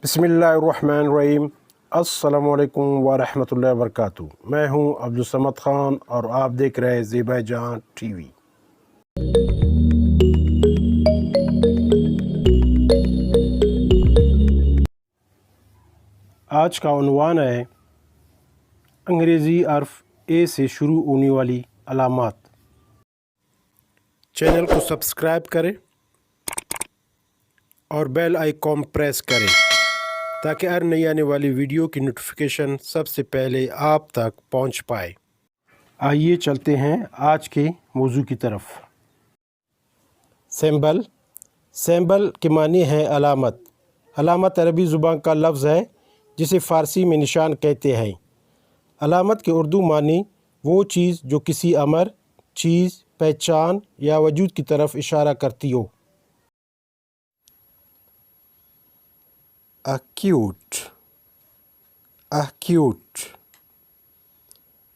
बिस्मिल्लाहिर्रहमानिर्रहीम। अस्सलाम-u-Alaikum वरहमतुल्लाहि वबरकातुहू। मैं हूं अब्दुल खान और आप देख रहे हैं ज़ेबा-ए-जहान टीवी। आज का उन्वान है अंग्रेज़ी हर्फ ए से शुरू होने वाली अलामात। चैनल को सब्सक्राइब करें और बेल आइकॉन प्रेस करें ताकि हर नई आने वाली वीडियो की नोटिफिकेशन सबसे पहले आप तक पहुंच पाए। आइए चलते हैं आज के मौजू की तरफ। सिंबल। सिंबल के मानी है अलामत। अलामत अरबी ज़ुबान का लफ्ज़ है जिसे फ़ारसी में निशान कहते हैं। अलामत के उर्दू मानी वो चीज़ जो किसी अमर, चीज़, पहचान या वजूद की तरफ इशारा करती हो। एक्यूट। एक्यूट,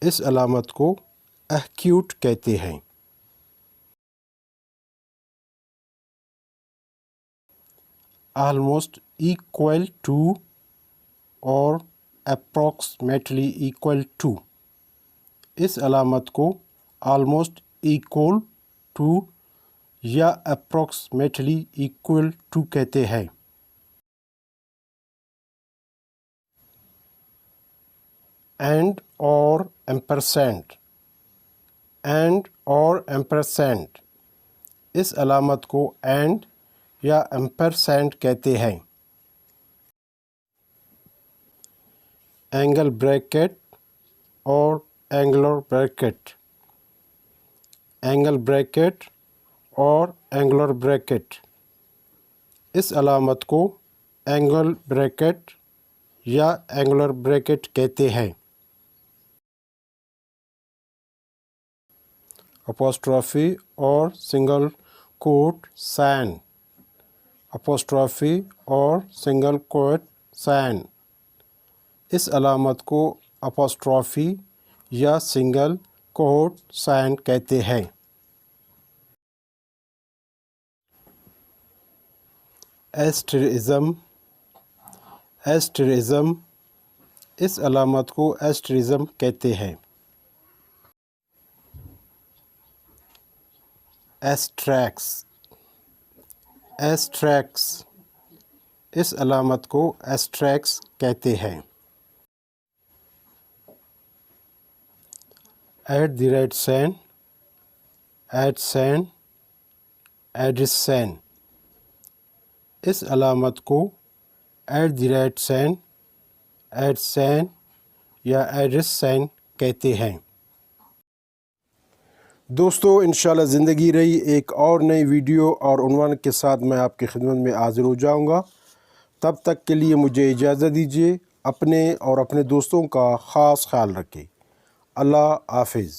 इस अलामत को एक्यूट कहते हैं। ऑलमोस्ट इक्वल टू और अप्रॉक्सीमेटली इक्वल टू, इस अलामत को ऑलमोस्ट इक्वल टू या अप्रॉक्सीमेटली इक्वल टू कहते हैं। एंड और एम्परसेंड। एंड और एम्परसेंड, इस अलामत को एंड या एम्परसेंड कहते हैं। एंगल ब्रैकेट और एंगुलर ब्रैकेट। एंगल ब्रैकेट और एंगुलर ब्रैकेट, इस अलामत को एंगल ब्रैकेट या एंगुलर ब्रैकेट कहते हैं। अपोस्ट्रोफी और सिंगल कोट साइन। अपोस्ट्रोफी और सिंगल कोट साइन, इस अलामत को अपोस्ट्रोफी या सिंगल कोट साइन कहते हैं। एस्टेरिज्म। एस्टेरिज्म, इस अलामत को एस्टेरिज्म कहते हैं। एस्ट्रैक्स। एस्ट्रैक्स, इस अलामत को एस्ट्रैक्स कहते हैं। At the rate sign, at sign, address sign, इस अलामत को at the rate sign, at sign या एड्रेस साइन कहते हैं। दोस्तों, इंशाल्लाह ज़िंदगी रही एक और नई वीडियो और उन्वान के साथ मैं आपकी खिदमत में हाज़िर हो जाऊंगा। तब तक के लिए मुझे इजाज़त दीजिए। अपने और अपने दोस्तों का ख़ास ख्याल रखें। अल्लाह हाफ़िज़।